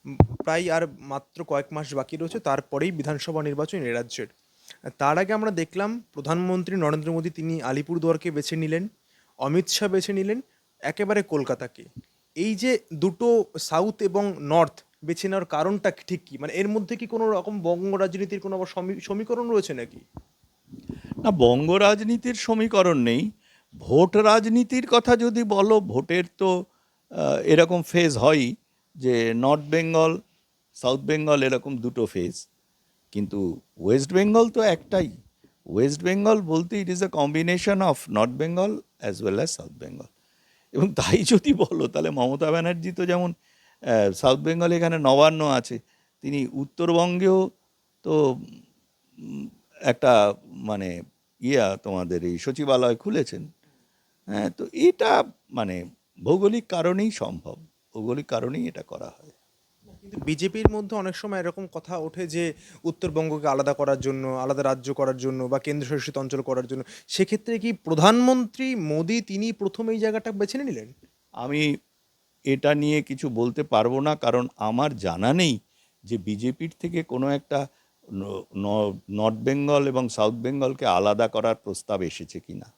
উম, প্রায় আর মাত্র কয়েক মাস বাকি রয়েছে, তারপরেই বিধানসভা নির্বাচন এ রাজ্যের। তার আগে আমরা দেখলাম প্রধানমন্ত্রী নরেন্দ্র মোদী তিনি আলিপুরদুয়ারকে বেছে নিলেন, অমিত শাহ বেছে নিলেন একেবারে কলকাতাকে। এই যে দুটো সাউথ এবং নর্থ বেছে নেওয়ার কারণটা ঠিক কি? মানে এর মধ্যে কি কোনো রকম বঙ্গ রাজনীতির কোনো আবার সমীকরণ রয়েছে নাকি? না, বঙ্গ রাজনীতির সমীকরণ নেই। ভোট রাজনীতির কথা যদি বলো, ভোটের তো এরকম ফেজ হয়ই, যে নর্থ বেঙ্গল, সাউথ বেঙ্গল এরকম দুটো ফেজ। কিন্তু ওয়েস্ট বেঙ্গল তো একটাই। ওয়েস্ট বেঙ্গল বলতে it is a combination of north Bengal as well as south Bengal. এবং তাই যদি বলো, তাহলে মমতা ব্যানার্জি তো যেমন সাউথ বেঙ্গলে এখানে নবান্ন আছে, তিনি উত্তরবঙ্গেও তো একটা মানে তোমাদের এই সচিবালয় খুলেছেন। হ্যাঁ, তো এটা মানে ভৌগোলিক কারণেই সম্ভব, ভৌগোলিক কারণেই এটা করা হয়। কিন্তু বিজেপির মধ্যে অনেক সময় এরকম কথা ওঠে যে উত্তরবঙ্গকে আলাদা করার জন্য, আলাদা রাজ্য করার জন্য বা কেন্দ্রশাসিত অঞ্চল করার জন্য। সেক্ষেত্রে কি প্রধানমন্ত্রী মোদী তিনি প্রথম এই জায়গাটা বেছে নিলেন? আমি এটা নিয়ে কিছু বলতে পারবো না, কারণ আমার জানা নেই যে বিজেপির থেকে কোনো একটা নর্থ বেঙ্গল এবং সাউথ বেঙ্গলকে আলাদা করার প্রস্তাব এসেছে কিনা।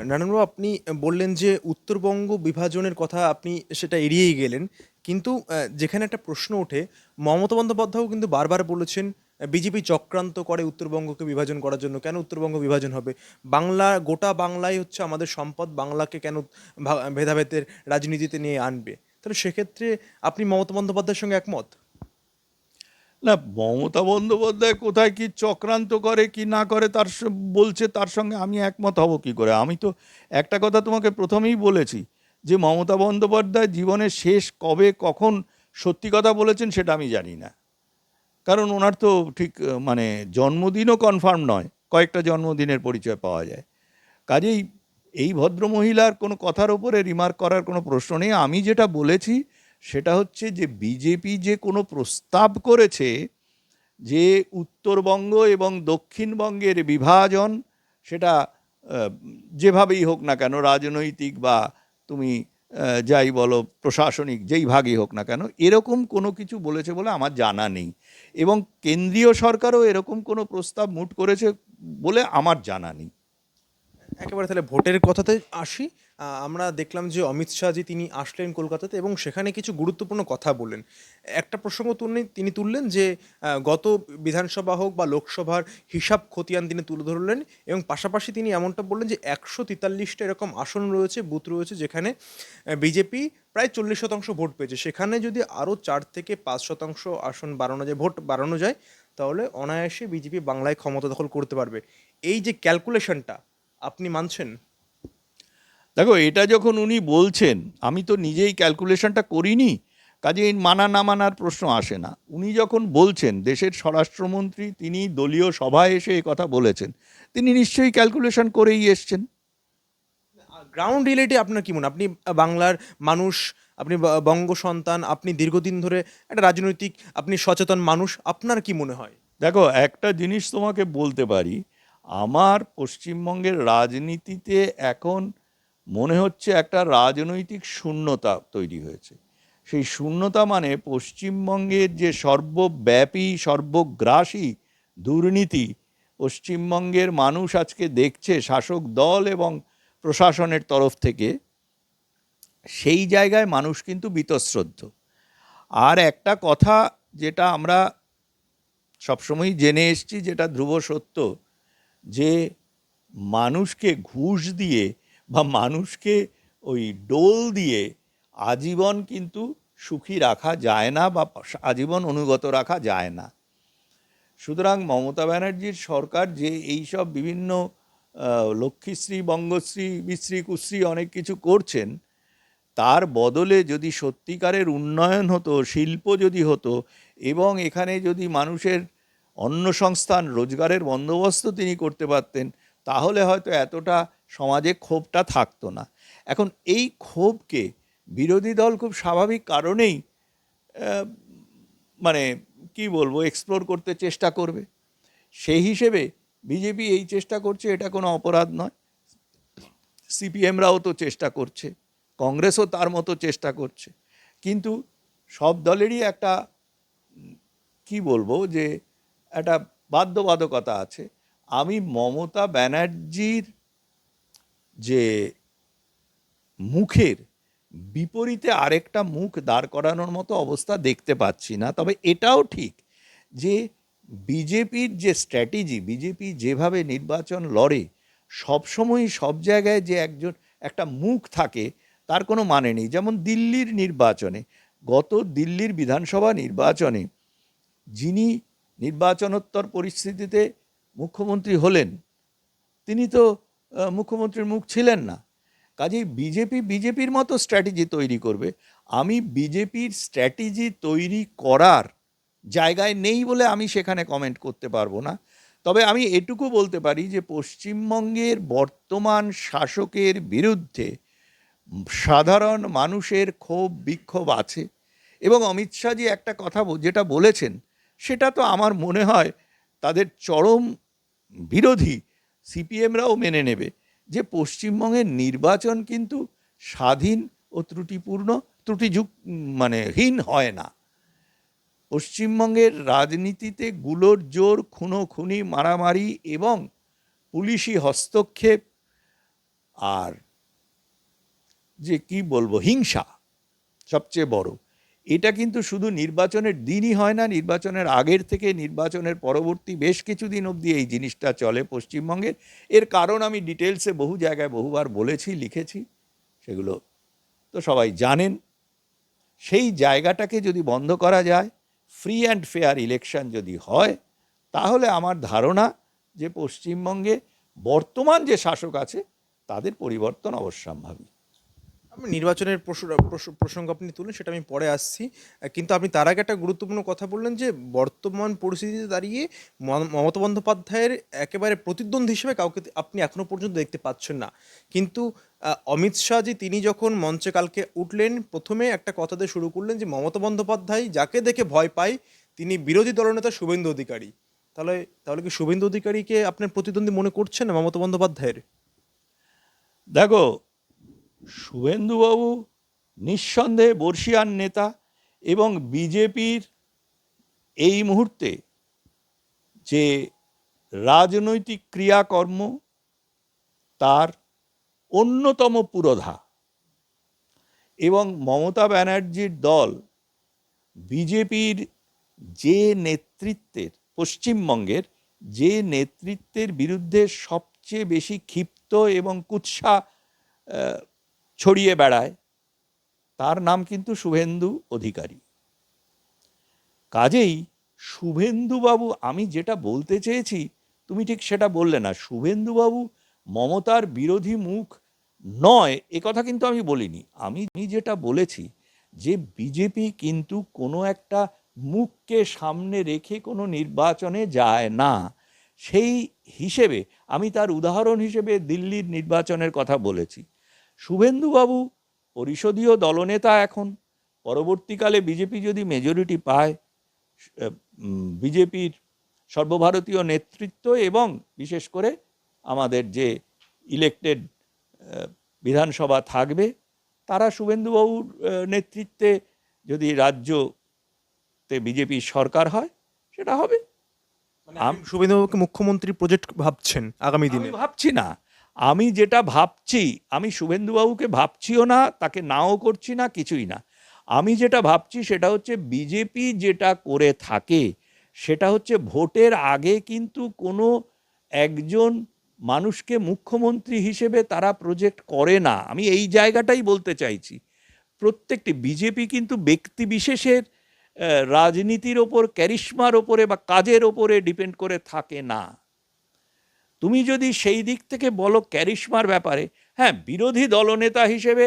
নারায়ণবাবু, আপনি বললেন যে উত্তরবঙ্গ বিভাজনের কথা আপনি সেটা এড়িয়েই গেলেন। কিন্তু যেখানে একটা প্রশ্ন ওঠে, মমতা বন্দ্যোপাধ্যায়ও কিন্তু বারবার বলেছেন বিজেপি চক্রান্ত করে উত্তরবঙ্গকে বিভাজন করার জন্য। কেন উত্তরবঙ্গ বিভাজন হবে? বাংলা, গোটা বাংলাই হচ্ছে আমাদের সম্পদ, বাংলাকে কেন ভেদাভেদের রাজনীতিতে নিয়ে আনবে? তাহলে সেক্ষেত্রে আপনি মমতা বন্দ্যোপাধ্যায়ের সঙ্গে একমত? না, মমতা বন্দ্যোপাধ্যায় কোথায় কি চক্রান্ত করে কি না করে বলছে, তার সঙ্গে আমি একমত হব কি করে? আমি তো একটা কথা তোমাকে প্রথমেই বলেছি, যে মমতা বন্দ্যোপাধ্যায় জীবনের শেষ কবে কখন সত্যি কথা বলেছেন সেটা আমি জানি না। কারণ ওনার তো ঠিক মানে জন্মদিনও কনফার্ম নয়, কয়েকটা জন্মদিনের পরিচয় পাওয়া যায়। কাজেই এই ভদ্রমহিলার কোনো কথার ওপরে রিমার্ক করার কোনো প্রশ্ন নেই। আমি যেটা বলেছি সেটা হচ্ছে যে বিজেপি যে কোনো প্রস্তাব করেছে, যে উত্তরবঙ্গ এবং দক্ষিণবঙ্গের বিভাজন, সেটা যেভাবেই হোক না কেন, রাজনৈতিক বা তুমি যাই বলো প্রশাসনিক যেই ভাগই হোক না কেন, এরকম কোনো কিছু বলেছে বলে আমার জানা নেই। এবং কেন্দ্রীয় সরকারও এরকম কোনো প্রস্তাব মুট করেছে বলে আমার জানা নেই। একেবারে তাহলে ভোটের কথাতে আসি। আমরা দেখলাম যে অমিত শাহজি তিনি আসলেন কলকাতাতে এবং সেখানে কিছু গুরুত্বপূর্ণ কথা বললেন। একটা প্রসঙ্গ তিনি তুললেন যে গত বিধানসভা হোক বা লোকসভার হিসাব খতিয়ান তিনি তুলে ধরলেন এবং পাশাপাশি তিনি এমনটা বললেন যে 143টা এরকম আসন রয়েছে, বুথ রয়েছে যেখানে বিজেপি প্রায় 40% ভোট পেয়েছে। সেখানে যদি আরও 4 থেকে 5% আসন বাড়ানো যায়, ভোট বাড়ানো যায়, তাহলে অনায়াসে বিজেপি বাংলায় ক্ষমতা দখল করতে পারবে। এই যে ক্যালকুলেশনটা আপনি মানছেন? দেখো, এটা যখন উনি বলছেন, আমি তো নিজেই ক্যালকুলেশনটা করিনি, কাজে মানা না মানার প্রশ্ন আসে না। উনি যখন বলছেন, দেশের স্বরাষ্ট্রমন্ত্রী, তিনি দলীয় সভায় এসে কথা বলেছেন, তিনি নিশ্চয়ই ক্যালকুলেশন করেই এসছেন। গ্রাউন্ড রিয়েলিটি আপনার কি মনে হয়? আপনি বাংলার মানুষ, আপনি বঙ্গ সন্তান, আপনি দীর্ঘদিন ধরে একটা রাজনৈতিক, আপনি সচেতন মানুষ, আপনার কি মনে হয়? দেখো, একটা জিনিস তোমাকে বলতে পারি, আমার পশ্চিমবঙ্গের রাজনীতিতে এখন মনে হচ্ছে একটা রাজনৈতিক শূন্যতা তৈরি হয়েছে। সেই শূন্যতা মানে পশ্চিমবঙ্গের যে সর্বব্যাপী সর্বগ্রাসী দুর্নীতি পশ্চিমবঙ্গের মানুষ আজকে দেখছে শাসক দল এবং প্রশাসনের তরফ থেকে, সেই জায়গায় মানুষ কিন্তু বীতশ্রদ্ধ। আর একটা কথা যেটা আমরা সবসময়ই জেনে এসেছি, যেটা ধ্রুব সত্য, যে মানুষকে ঘুষ দিয়ে বা মানুষকে ওই ডোল দিয়ে আজীবন কিন্তু সুখী রাখা যায় না বা আজীবন অনুগত রাখা যায় না। সুতরাং মমতা ব্যানার্জির সরকার যে এইসব বিভিন্ন লক্ষ্মীশ্রী, বঙ্গশ্রী, বিশ্রী, কুশ্রী অনেক কিছু করছেন, তার বদলে যদি সত্যিকারের উন্নয়ন হতো, শিল্প যদি হতো, এবং এখানে যদি মানুষের অন্নসংস্থান, রোজগারের বন্দোবস্ত তিনি করতে পারতেন, তাহলে হয়তো এতটা সমাজে ক্ষোভটা থাকতো না। এখন এই ক্ষোভকে বিরোধী দল খুব স্বাভাবিক কারণেই মানে কি বলবো, এক্সপ্লোর করতে চেষ্টা করবে। সেই হিসেবে বিজেপি এই চেষ্টা করছে, এটা কোনো অপরাধ নয়। সিপিএমরাও তো চেষ্টা করছে, কংগ্রেসও তার মতো চেষ্টা করছে। কিন্তু সব দলেরই একটা কি বলবো যে একটা বাধ্যবাধকতা আছে। আমি মমতা ব্যানার্জির যে মুখের বিপরীতে আরেকটা মুখ দাঁড় করানোর মতো অবস্থা দেখতে পাচ্ছি না। তবে এটাও ঠিক যে বিজেপির যে স্ট্র্যাটেজি, বিজেপি যেভাবে নির্বাচন লড়ে, সবসময়ই সব জায়গায় যে একটা মুখ থাকে তার কোনো মানে নেই। যেমন দিল্লির নির্বাচনে, গত দিল্লির বিধানসভা নির্বাচনে যিনি নির্বাচনোত্তর পরিস্থিতিতে মুখ্যমন্ত্রী হলেন, তিনি তো মুখ্যমন্ত্রীর মুখ ছিলেন না। কাজেই বিজেপির মতো স্ট্র্যাটেজি তৈরি করবে। আমি বিজেপির স্ট্র্যাটেজি তৈরি করার জায়গায় নেই বলে আমি সেখানে কমেন্ট করতে পারবো না। তবে আমি এটুকু বলতে পারি যে পশ্চিমবঙ্গের বর্তমান শাসকের বিরুদ্ধে সাধারণ মানুষের ক্ষোভ বিক্ষোভ আছে। এবং অমিত শাহজি একটা কথা যেটা বলেছেন, সেটা তো আমার মনে হয় তাদের চরম বিরোধী সিপিএমরাও মেনে নেবে, যে পশ্চিমবঙ্গের নির্বাচন কিন্তু স্বাধীন ও মানে হীন হয় না। পশ্চিমবঙ্গের রাজনীতিতে গুলোর জোর, খুনোখুনি, মারামারি এবং পুলিশি হস্তক্ষেপ আর যে কি বলবো হিংসা সবচেয়ে বড়। এটা কিন্তু শুধু নির্বাচনের দিনই হয় না, নির্বাচনের আগের থেকে নির্বাচনের পরবর্তী বেশ কিছুদিন অবধি এই জিনিসটা চলে পশ্চিমবঙ্গের। এর কারণ আমি ডিটেলসে বহু জায়গায় বহুবার বলেছি, লিখেছি, সেগুলো তো সবাই জানেন। সেই জায়গাটাকে যদি বন্ধ করা যায়, ফ্রি অ্যান্ড ফেয়ার ইলেকশন যদি হয়, তাহলে আমার ধারণা যে পশ্চিমবঙ্গে বর্তমান যে শাসক আছে তাদের পরিবর্তন অবশ্যম্ভাবী। আমি নির্বাচনের প্রসঙ্গ আপনি তুললেন, সেটা আমি পরে আসছি। কিন্তু আপনি তার আগে একটা গুরুত্বপূর্ণ কথা বললেন যে বর্তমান পরিস্থিতিতে দাঁড়িয়ে মমতা বন্দ্যোপাধ্যায়ের একেবারে প্রতিদ্বন্দ্বী হিসেবে কাউকে আপনি এখনো পর্যন্ত দেখতে পাচ্ছেন না। কিন্তু অমিত শাহজি তিনি যখন মঞ্চে কালকে উঠলেন, প্রথমে একটা কথা দিয়ে শুরু করলেন যে মমতা বন্দ্যোপাধ্যায় যাকে দেখে ভয় পায় তিনি বিরোধী দলনেতা শুভেন্দু অধিকারী। তাহলে তাহলে কি শুভেন্দু অধিকারীকে আপনার প্রতিদ্বন্দ্বী মনে করছেন না মমতা বন্দ্যোপাধ্যায়ের? দেখো, শুভেন্দুবাবু নিঃসন্দেহে বর্ষীয়ান নেতা এবং বিজেপির এই মুহূর্তে যে রাজনৈতিক ক্রিয়াকর্ম তার অন্যতম পুরোধা। এবং মমতা ব্যানার্জির দল বিজেপির যে নেতৃত্বের, পশ্চিমবঙ্গের যে নেতৃত্বের বিরুদ্ধে সবচেয়ে বেশি ক্ষিপ্ত এবং কুৎসা ছড়িয়ে বেড়ায়, তার নাম কিন্তু শুভেন্দু অধিকারী। কাজেই শুভেন্দুবাবু, আমি যেটা বলতে চেয়েছি তুমি ঠিক সেটা বললে না। শুভেন্দুবাবু মমতার বিরোধী মুখ নয় এ কথা কিন্তু আমি বলিনি। আমি যেটা বলেছি যে বিজেপি কিন্তু কোনো একটা মুখকে সামনে রেখে কোনো নির্বাচনে যায় না। সেই হিসেবে আমি তার উদাহরণ হিসেবে দিল্লির নির্বাচনের কথা বলেছি। শুভেন্দুবাবু পরিষদীয় দলনেতা এখন। পরবর্তীকালে বিজেপি যদি মেজরিটি পায়, বিজেপির সর্বভারতীয় নেতৃত্ব এবং বিশেষ করে আমাদের যে ইলেক্টেড বিধানসভা থাকবে, তারা শুভেন্দুবাবুর নেতৃত্বে যদি রাজ্যতে বিজেপির সরকার হয়, সেটা হবে। শুভেন্দুবাবুকে মুখ্যমন্ত্রী প্রজেক্ট ভাবছেন আগামী দিনে? আমি ভাবছি না। আমি যেটা ভাবছি, আমি শুভেন্দুবাবুকে ভাবছিও না, তাকে নাও করছি না, কিছুই না। আমি যেটা ভাবছি সেটা হচ্ছে বিজেপি যেটা করে থাকে সেটা হচ্ছে ভোটের আগে কিন্তু কোনো একজন মানুষকে মুখ্যমন্ত্রী হিসেবে তারা প্রজেক্ট করে না। আমি এই জায়গাটাই বলতে চাইছি। প্রত্যেকটি বিজেপি কিন্তু ব্যক্তি বিশেষের রাজনীতির ওপর, ক্যারিশমার ওপরে বা কাজের ওপরে ডিপেন্ড করে থাকে না। তুমি যদি সেই দিক থেকে বলো ক্যারিশমার ব্যাপারে, হ্যাঁ, বিরোধী দলনেতা হিসেবে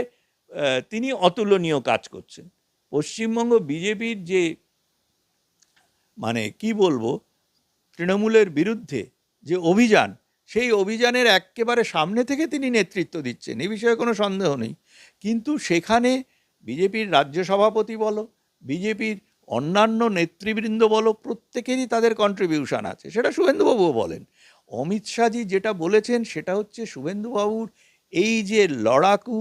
তিনি অতুলনীয় কাজ করছেন। পশ্চিমবঙ্গ বিজেপির যে মানে কি বলবো তৃণমূলের বিরুদ্ধে যে অভিযান, সেই অভিযানের একেবারে সামনে থেকে তিনি নেতৃত্ব দিচ্ছেন, এ বিষয়ে কোনো সন্দেহ নেই। কিন্তু সেখানে বিজেপির রাজ্য সভাপতি বলো, বিজেপির অন্যান্য নেতৃবৃন্দ বলো, প্রত্যেকেরই তাদের কন্ট্রিবিউশন আছে। সেটা শুভেন্দুবাবুও বলেন। অমিত শাহজি যেটা বলেছেন সেটা হচ্ছে শুভেন্দুবাবুর এই যে লড়াকু,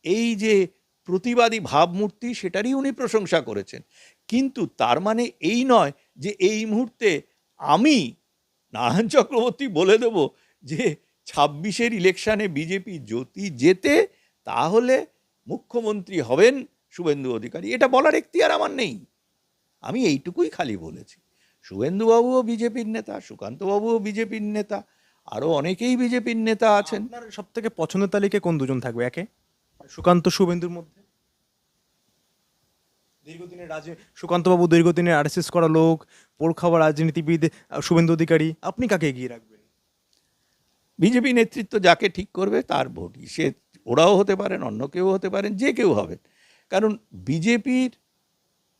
এই যে প্রতিবাদী ভাবমূর্তি, সেটারই উনি প্রশংসা করেছেন। কিন্তু তার মানে এই নয় যে এই মুহূর্তে আমি নারায়ণ চক্রবর্তী বলে দেব যে 26-এর ইলেকশানে বিজেপি যদি জেতে তাহলে মুখ্যমন্ত্রী হবেন শুভেন্দু অধিকারী। এটা বলার এখতিয়ার আমার নেই। আমি এইটুকুই খালি বলেছি, শুভেন্দুবাবুও বিজেপির নেতা, সুকান্তবাবুও বিজেপির নেতা, আরও অনেকেই বিজেপির নেতা আছেন। আপনার সব থেকে পছন্দের তালিকায় কোন দুজন থাকবে একে, সুকান্ত শুভেন্দুর মধ্যে? দীর্ঘদিনের সুকান্তবাবু দীর্ঘদিনের আরএসএস করা লোক, পোড়খাওয়া রাজনীতিবিদ, শুভেন্দু অধিকারী, আপনি কাকে এগিয়ে রাখবেন? বিজেপি নেতৃত্ব যাকে ঠিক করবে তার ভোটই, সে ওরাও হতে পারেন, অন্য কেউ হতে পারেন, যে কেউ হবেন। কারণ বিজেপির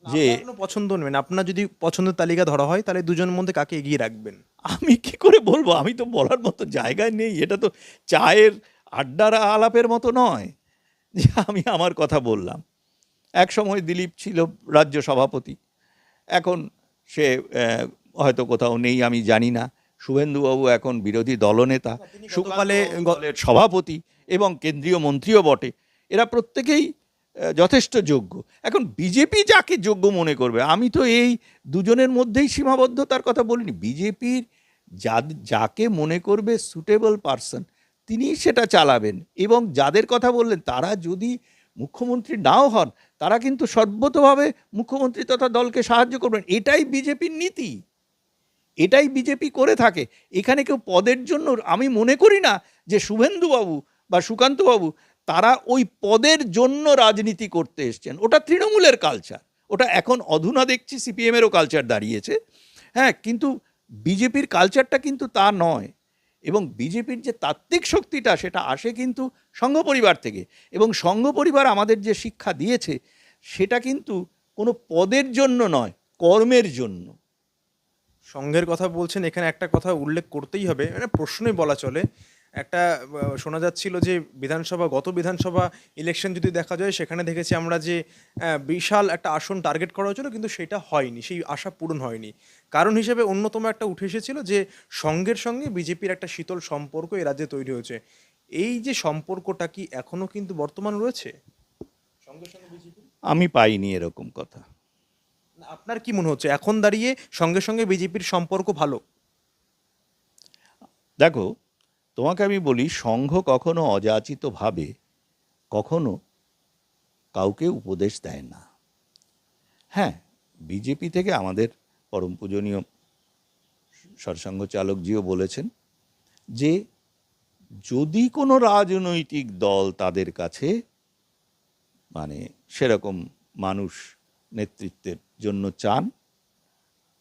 যে আপনার কোনো পছন্দ নেবেন, আপনার যদি পছন্দের তালিকা ধরা হয় তাহলে দুজনের মধ্যে কাকে এগিয়ে রাখবেন? আমি কি করে বলবো, আমি তো বলার মতো জায়গায় নেই। এটা তো চায়ের আড্ডার আলাপের মতো নয় যে আমি আমার কথা বললাম। এক সময় দিলীপ ছিল রাজ্য সভাপতি, এখন সে হয়তো কোথাও নেই, আমি জানি না। শুভেন্দুবাবু এখন বিরোধী দলনেতা, গতকালে দলের সভাপতি এবং কেন্দ্রীয় মন্ত্রীও বটে। এরা প্রত্যেকেই যথেষ্ট যোগ্য। এখন বিজেপি যাকে যোগ্য মনে করবে, আমি তো এই দুজনের মধ্যেই সীমাবদ্ধতার কথা বলিনি। বিজেপির যাকে মনে করবে সুটেবল পারসন, তিনি সেটা চালাবেন। এবং যাদের কথা বললেন তারা যদি মুখ্যমন্ত্রী নাও হন, তারা কিন্তু সর্বতভাবে মুখ্যমন্ত্রী তথা দলকে সাহায্য করবেন। এটাই বিজেপির নীতি, এটাই বিজেপি করে থাকে। এখানে কেউ পদের জন্য, আমি মনে করি না যে শুভেন্দুবাবু বা সুকান্তবাবু তারা ওই পদের জন্য রাজনীতি করতে এসছেন। ওটা তৃণমূলের কালচার, ওটা এখন অধুনা দেখছি সিপিএমেরও কালচার দাঁড়িয়েছে। হ্যাঁ, কিন্তু বিজেপির কালচারটা কিন্তু তা নয়। এবং বিজেপির যে তাত্ত্বিক শক্তিটা, সেটা আসে কিন্তু সংঘ পরিবার থেকে। এবং সংঘ পরিবার আমাদের যে শিক্ষা দিয়েছে, সেটা কিন্তু কোনো পদের জন্য নয়, কর্মের জন্য। সংঘের কথা বলছেন, এখানে একটা কথা উল্লেখ করতেই হবে, মানে প্রশ্নই বলা চলে। একটা শোনা যাচ্ছিল যে গত বিধানসভা ইলেকশন যদি দেখা যায়, সেখানে দেখেছি আমরা যে বিশাল একটা আসন টার্গেট করা হয়েছিল, কিন্তু সেটা হয়নি, সেই আশা পূরণ হয়নি। কারণ হিসেবে অন্যতম একটা উঠে এসেছিল যে সংঘের সঙ্গে বিজেপির একটা শীতল সম্পর্ক এই রাজ্যে তৈরি হয়েছে। এই যে সম্পর্কটা কি এখনো কিন্তু বর্তমান রয়েছে সংঘের সঙ্গে বিজেপি? আমি পাইনি এরকম কথা। আপনার কি মনে হচ্ছে এখন দাঁড়িয়ে সঙ্গে সঙ্গে বিজেপির সম্পর্ক ভালো? দেখো, তোমাকে আমি বলি, সংঘ কখনো অযাচিতভাবে কখনো কাউকে উপদেশ দেয় না। হ্যাঁ, বিজেপি থেকে আমাদের পরম পূজনীয় সরসঙ্ঘ চালকজিও বলেছেন যে যদি কোনো রাজনৈতিক দল তাদের কাছে মানে সেরকম মানুষ নেতৃত্বের জন্য চান,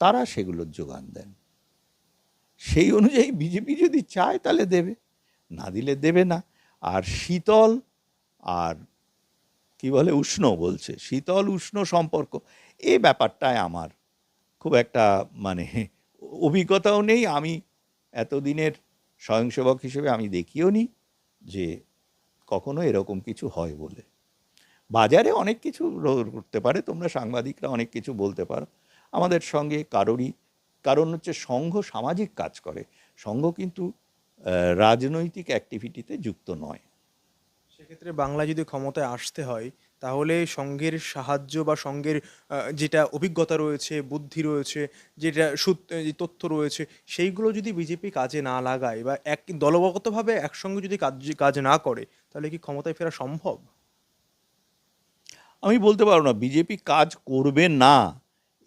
তারা সেগুলোর যোগান দেন। সেই অনুযায়ী বিজেপি যদি চায় তাহলে দেবে, না দিলে দেবে না। আর শীতল আর কি বলে উষ্ণ, বলছে শীতল উষ্ণ সম্পর্ক, এই ব্যাপারটায় আমার খুব একটা মানে অভিজ্ঞতাও নেই। আমি এতদিনের স্বয়ংসেবক হিসেবে আমি দেখিও নি যে কখনো এরকম কিছু হয় বলে। বাজারে অনেক কিছু করতে পারে, তোমরা সাংবাদিকরা অনেক কিছু বলতে পারো, আমাদের সঙ্গে কারোরই, কারণ হচ্ছে সংঘ সামাজিক কাজ করে, সংঘ কিন্তু রাজনৈতিক অ্যাক্টিভিটিতে যুক্ত নয়। সেক্ষেত্রে বাংলায় যদি ক্ষমতায় আসতে হয়, তাহলে সংঘের সাহায্য বা সংঘের যেটা অভিজ্ঞতা রয়েছে, বুদ্ধি রয়েছে, যেটা যে তথ্য রয়েছে, সেইগুলো যদি বিজেপি কাজে না লাগায় বা দলগতভাবে একসঙ্গে যদি কাজ না করে, তাহলে কি ক্ষমতায় ফেরা সম্ভব? আমি বলতে পারবো না বিজেপি কাজ করবে না,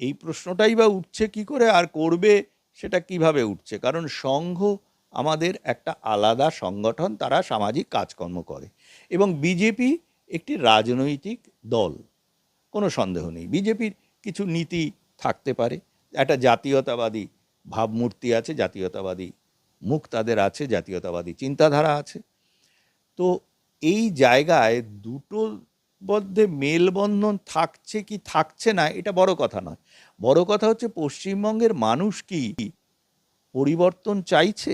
এই প্রশ্নটাই বা উঠছে কি করে, আর করবে সেটা কিভাবে উঠছে। কারণ সংঘ আমাদের একটা আলাদা সংগঠন, তারা সামাজিক কাজকর্ম করে। এবং বিজেপি একটি রাজনৈতিক দল, কোনো সন্দেহ নেই। বিজেপির কিছু নীতি থাকতে পারে, একটা জাতীয়তাবাদী ভাবমূর্তি আছে, জাতীয়তাবাদী মুখ তাদের আছে, জাতীয়তাবাদী চিন্তাধারা আছে। তো এই জায়গায় দুটোর মধ্যে মেলবন্ধন থাকছে কি থাকছে না, এটা বড় কথা নয়। বড় কথা হচ্ছে পশ্চিমবঙ্গের মানুষ কি পরিবর্তন চাইছে,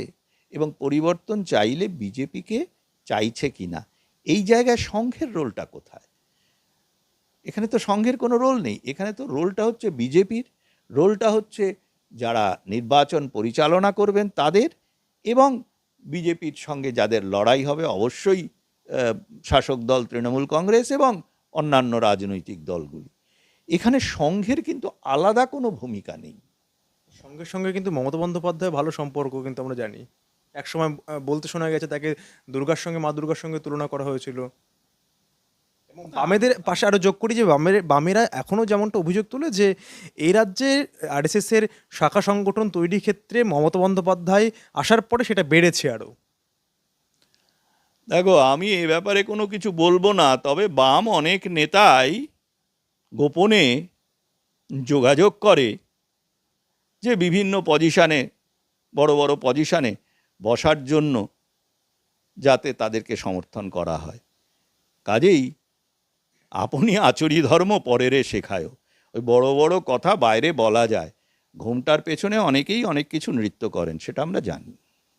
এবং পরিবর্তন চাইলে বিজেপিকে চাইছে কি না। এই জায়গায় সংঘের রোলটা কোথায়? এখানে তো সংঘের কোনো রোল নেই। এখানে তো রোলটা হচ্ছে বিজেপির, রোলটা হচ্ছে যারা নির্বাচন পরিচালনা করবেন তাদের, এবং বিজেপির সঙ্গে যাদের লড়াই হবে অবশ্যই শাসক দল তৃণমূল কংগ্রেস এবং অন্যান্য রাজনৈতিক দলগুলি। এখানে সংঘের কিন্তু আলাদা কোনো ভূমিকা নেই। সঙ্গে সঙ্গে কিন্তু মমতা বন্দ্যোপাধ্যায় ভালো সম্পর্ক কিন্তু আমরা জানি। একসময় বলতে শোনা গেছে তাকে দুর্গার সঙ্গে মা দুর্গার সঙ্গে তুলনা করা হয়েছিল। এবং বামেদের পাশে আরো যোগ করি যে বামেরা এখনো যেমনটা অভিযোগ তোলে যে এই রাজ্যে আরএসএস এর শাখা সংগঠন তৈরির ক্ষেত্রে মমতা বন্দ্যোপাধ্যায় আসার পরে সেটা বেড়েছে আরো। দেখো, আমি এ ব্যাপারে কোনো কিছু বলবো না, তবে বাম অনেক নেতাই গোপনে যোগাযোগ করে যে বিভিন্ন পজিশানে, বড় বড় পজিশানে বসার জন্য, যাতে তাদেরকে সমর্থন করা হয়। কাজেই আপনি আচরি ধর্ম পরেরে শেখায়ও, ওই বড় বড় কথা বাইরে বলা যায়, ঘোমটার পেছনে অনেকেই অনেক কিছু নৃত্য করেন, সেটা আমরা জানি।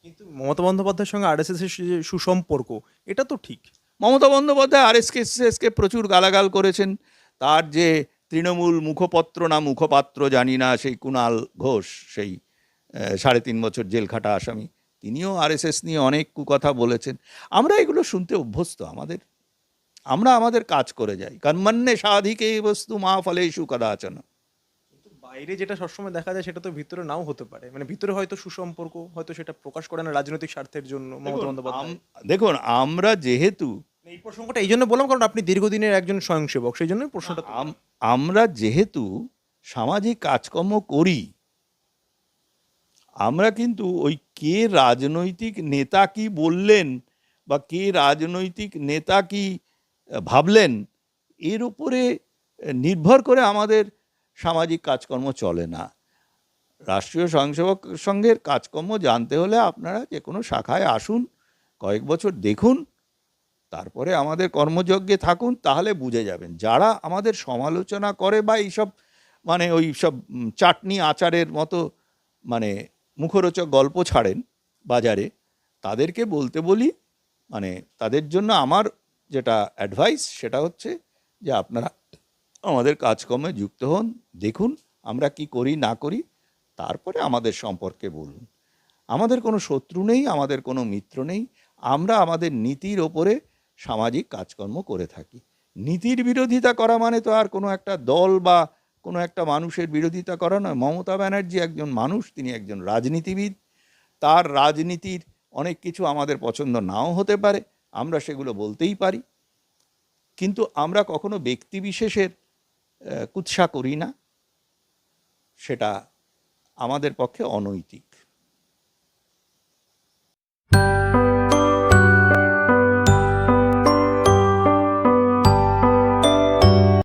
কিন্তু মমতা বন্দ্যোপাধ্যায়ের সঙ্গে আরএসএস এর যে সুসম্পর্ক, এটা তো ঠিক। মমতা বন্দ্যোপাধ্যায় আরএসএসকে প্রচুর গালাগাল করেছেন। তার যে তৃণমূল মুখপত্র না মুখপাত্র জানি না, সেই কুণাল ঘোষ, সেই 3.5 বছর জেল খাটা আসামি, তিনিও আরএসএস নিয়ে অনেক কুকথা বলেছেন। আমরা এগুলো শুনতে অভ্যস্ত। আমরা আমাদের কাজ করে যাই। কর্মণ্যে সাধিকে বস্তু মা ফলেষু কদাচন। কিন্তু বাইরে যেটা সবসময় দেখা যায় সেটা তো ভিতরে নাও হতে পারে, মানে ভিতরে হয়তো সুসম্পর্ক, হয়তো সেটা প্রকাশ করে না রাজনৈতিক স্বার্থের জন্য মমতা বন্দ্যোপাধ্যায়। দেখুন, আমরা যেহেতু এই প্রসঙ্গটা এই জন্য বললাম কারণ আপনি দীর্ঘদিনের একজন স্বয়ংসেবক, সেই জন্যই প্রশ্নটা তুললাম। আমরা যেহেতু সামাজিক কাজকর্ম করি, আমরা কিন্তু ওই কে রাজনৈতিক নেতা কি বললেন বা কে রাজনৈতিক নেতা কি ভাবলেন, এর উপরে নির্ভর করে আমাদের সামাজিক কাজকর্ম চলে না। রাষ্ট্রীয় স্বয়ংসেবক সংঘের কাজকর্ম জানতে হলে আপনারা যে কোনো শাখায় আসুন, কয়েক বছর দেখুন, তারপরে আমাদের কর্মযজ্ঞে থাকুন, তাহলে বুঝে যাবেন। যারা আমাদের সমালোচনা করে বা এইসব মানে ওই সব চাটনি আচারের মতো মানে মুখরোচক গল্প ছাড়েন বাজারে, তাদেরকে বলতে বলি, মানে তাদের জন্য আমার যেটা অ্যাডভাইস সেটা হচ্ছে যে আপনারা আমাদের কাজকর্মে যুক্ত হন, দেখুন আমরা কি করি না করি, তারপরে আমাদের সম্পর্কে বলুন। আমাদের কোনো শত্রু নেই, আমাদের কোনো মিত্র নেই। আমরা আমাদের নীতির ওপরে সামাজিক কাজকর্ম করে থাকি। নীতির বিরোধিতা করা মানে তো আর কোনো একটা দল বা কোনো একটা মানুষের বিরোধিতা করা নয়। মমতা ব্যানার্জি একজন মানুষ, তিনি একজন রাজনীতিবিদ। তার রাজনীতির অনেক কিছু আমাদের পছন্দ নাও হতে পারে, আমরা সেগুলো বলতেই পারি, কিন্তু আমরা কখনো ব্যক্তিবিশেষের কুৎসা করি না, সেটা আমাদের পক্ষে অনৈতিক।